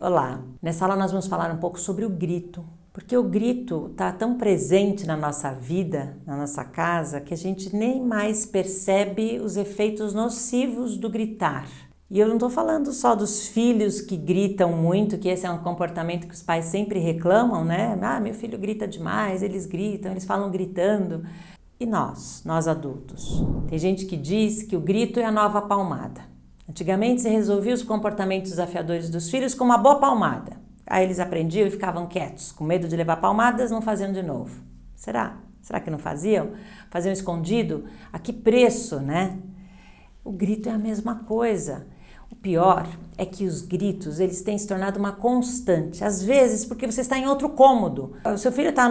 Olá, nessa aula nós vamos falar um pouco sobre o grito, porque o grito está tão presente na nossa vida, na nossa casa, que a gente nem mais percebe os efeitos nocivos do gritar. E eu não estou falando só dos filhos que gritam muito, que esse é um comportamento que os pais sempre reclamam, né? Ah, meu filho grita demais, eles gritam, eles falam gritando. E nós adultos? Tem gente que diz que o grito é a nova palmada. Antigamente se resolvia os comportamentos desafiadores dos filhos com uma boa palmada. Aí eles aprendiam e ficavam quietos, com medo de levar palmadas, não faziam de novo. Será? Será que não faziam? Faziam escondido? A que preço, né? O grito é a mesma coisa. O pior é que os gritos, eles têm se tornado uma constante. Às vezes, porque você está em outro cômodo. O seu filho está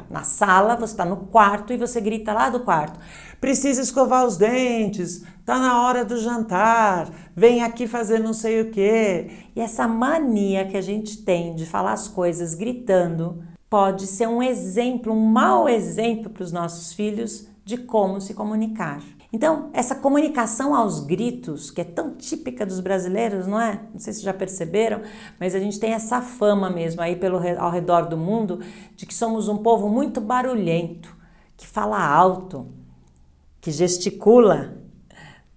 na sala, você está no quarto e você grita lá do quarto. Precisa escovar os dentes, está na hora do jantar, vem aqui fazer não sei o quê. E essa mania que a gente tem de falar as coisas gritando pode ser um exemplo, um mau exemplo para os nossos filhos de como se comunicar. Então, essa comunicação aos gritos, que é tão típica dos brasileiros, não é? Não sei se já perceberam, mas a gente tem essa fama mesmo aí ao redor do mundo de que somos um povo muito barulhento, que fala alto, que gesticula,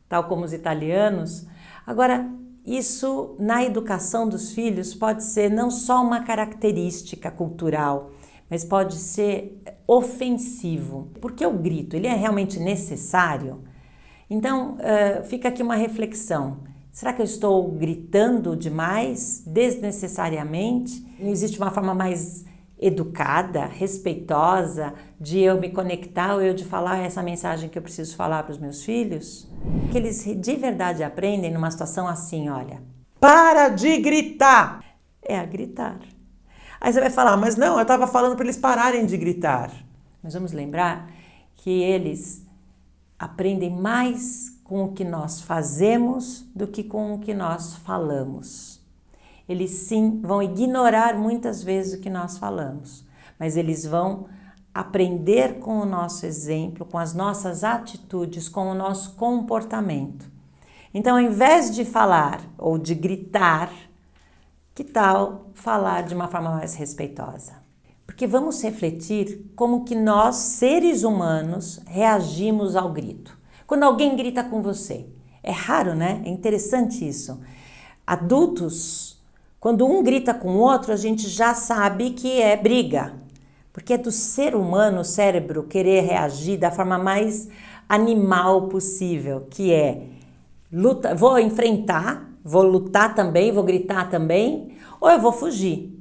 tal como os italianos. Agora, isso na educação dos filhos pode ser não só uma característica cultural, mas pode ser ofensivo. Porque o grito, ele é realmente necessário? Então, fica aqui uma reflexão. Será que eu estou gritando demais, desnecessariamente? Não existe uma forma mais educada, respeitosa, de eu me conectar ou eu de falar essa mensagem que eu preciso falar para os meus filhos? Que eles de verdade aprendem numa situação assim, olha. Para de gritar! É a gritar. Aí você vai falar, mas não, eu estava falando para eles pararem de gritar. Mas vamos lembrar que eles aprendem mais com o que nós fazemos do que com o que nós falamos. Eles sim vão ignorar muitas vezes o que nós falamos, mas eles vão aprender com o nosso exemplo, com as nossas atitudes, com o nosso comportamento. Então, ao invés de falar ou de gritar, que tal falar de uma forma mais respeitosa? Porque vamos refletir como que nós, seres humanos, reagimos ao grito. Quando alguém grita com você, é raro, né? É interessante isso. Adultos, quando um grita com o outro, a gente já sabe que é briga. Porque é do ser humano, o cérebro, querer reagir da forma mais animal possível, que é luta, vou enfrentar, vou lutar também, vou gritar também, ou eu vou fugir.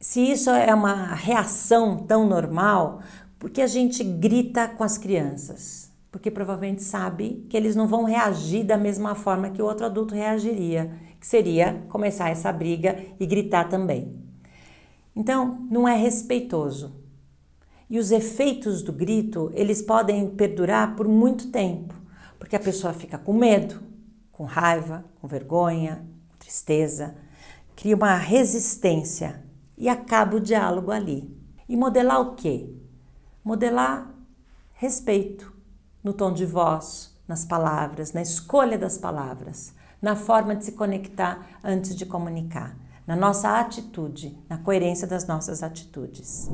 Se isso é uma reação tão normal, por que a gente grita com as crianças? Porque provavelmente sabe que eles não vão reagir da mesma forma que o outro adulto reagiria, que seria começar essa briga e gritar também. Então, não é respeitoso. E os efeitos do grito, eles podem perdurar por muito tempo, porque a pessoa fica com medo, com raiva, com vergonha, com tristeza, cria uma resistência e acaba o diálogo ali. E modelar o quê? Modelar respeito no tom de voz, nas palavras, na escolha das palavras, na forma de se conectar antes de comunicar, na nossa atitude, na coerência das nossas atitudes.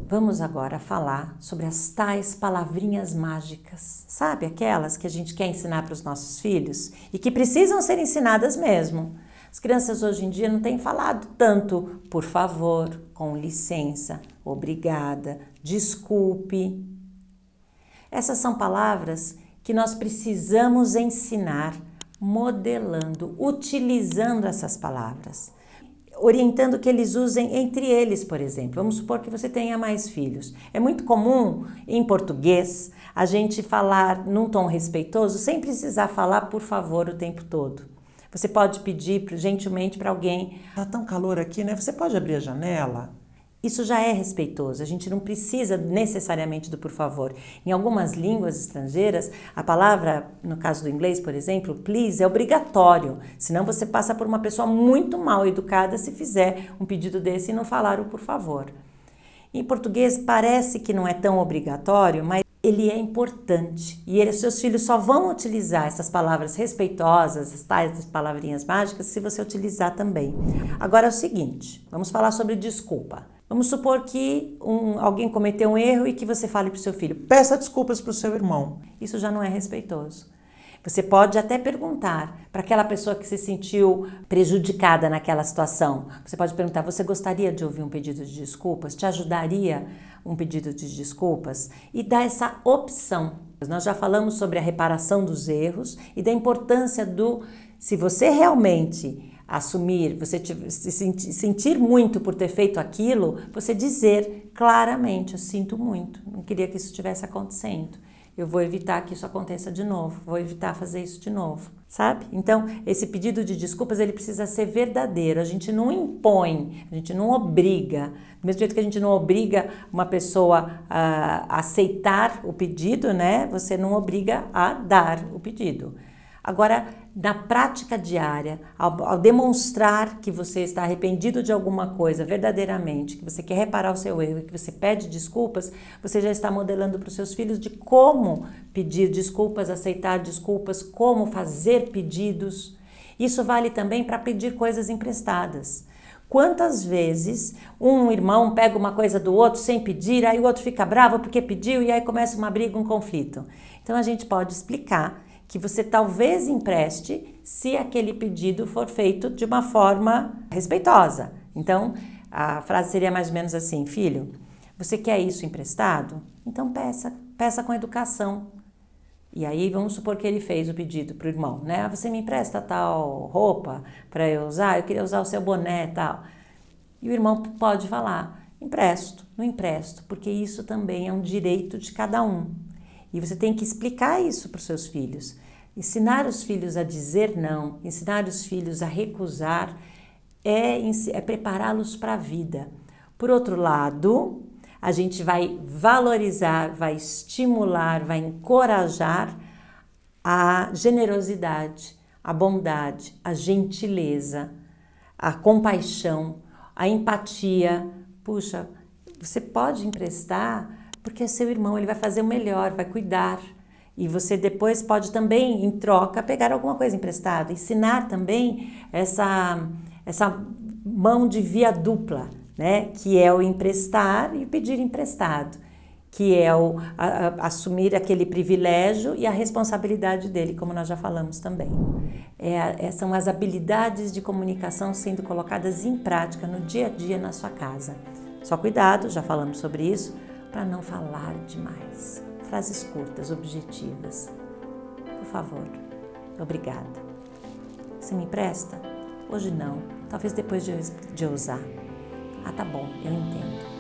Vamos agora falar sobre as tais palavrinhas mágicas. Sabe aquelas que a gente quer ensinar para os nossos filhos e que precisam ser ensinadas mesmo? As crianças hoje em dia não têm falado tanto por favor, com licença, obrigada, desculpe. Essas são palavras que nós precisamos ensinar modelando, utilizando essas palavras. Orientando que eles usem entre eles, por exemplo. Vamos supor que você tenha mais filhos. É muito comum, em português, a gente falar num tom respeitoso sem precisar falar por favor o tempo todo. Você pode pedir gentilmente para alguém, tá tão calor aqui, né? Você pode abrir a janela? Isso já é respeitoso, a gente não precisa necessariamente do por favor. Em algumas línguas estrangeiras, a palavra, no caso do inglês, por exemplo, please, é obrigatório. Senão você passa por uma pessoa muito mal educada se fizer um pedido desse e não falar o por favor. Em português parece que não é tão obrigatório, mas ele é importante e seus filhos só vão utilizar essas palavras respeitosas, as tais palavrinhas mágicas, se você utilizar também. Agora é o seguinte, vamos falar sobre desculpa. Vamos supor que alguém cometeu um erro e que você fale para o seu filho, peça desculpas para o seu irmão. Isso já não é respeitoso. Você pode até perguntar para aquela pessoa que se sentiu prejudicada naquela situação. Você pode perguntar, você gostaria de ouvir um pedido de desculpas? Te ajudaria um pedido de desculpas? E dar essa opção. Nós já falamos sobre a reparação dos erros e da importância se você realmente assumir, você se sentir muito por ter feito aquilo, você dizer claramente, eu sinto muito, não queria que isso estivesse acontecendo. Eu vou evitar que isso aconteça de novo, vou evitar fazer isso de novo, sabe? Então, esse pedido de desculpas, ele precisa ser verdadeiro, a gente não impõe, a gente não obriga, do mesmo jeito que a gente não obriga uma pessoa a aceitar o pedido, né? Você não obriga a dar o pedido. Agora, na prática diária, ao demonstrar que você está arrependido de alguma coisa verdadeiramente, que você quer reparar o seu erro e que você pede desculpas, você já está modelando para os seus filhos de como pedir desculpas, aceitar desculpas, como fazer pedidos. Isso vale também para pedir coisas emprestadas. Quantas vezes um irmão pega uma coisa do outro sem pedir, aí o outro fica bravo porque pediu e aí começa uma briga, um conflito. Então a gente pode explicar que você talvez empreste se aquele pedido for feito de uma forma respeitosa. Então, a frase seria mais ou menos assim, filho, você quer isso emprestado? Então peça com educação. E aí vamos supor que ele fez o pedido para o irmão, né? Você me empresta tal roupa para eu usar? Eu queria usar o seu boné e tal. E o irmão pode falar, empresto, não empresto, porque isso também é um direito de cada um. E você tem que explicar isso para os seus filhos. Ensinar os filhos a dizer não, ensinar os filhos a recusar, é prepará-los para a vida. Por outro lado, a gente vai valorizar, vai estimular, vai encorajar a generosidade, a bondade, a gentileza, a compaixão, a empatia. Puxa, você pode emprestar porque seu irmão ele vai fazer o melhor, vai cuidar. E você depois pode também, em troca, pegar alguma coisa emprestada. Ensinar também essa mão de via dupla, né? Que é o emprestar e o pedir emprestado. Que é assumir aquele privilégio e a responsabilidade dele, como nós já falamos também. São as habilidades de comunicação sendo colocadas em prática no dia a dia na sua casa. Só cuidado, já falamos sobre isso, para não falar demais. Frases curtas, objetivas. Por favor, obrigada. Você me empresta? Hoje não, talvez depois de eu usar. Ah, tá bom, eu entendo.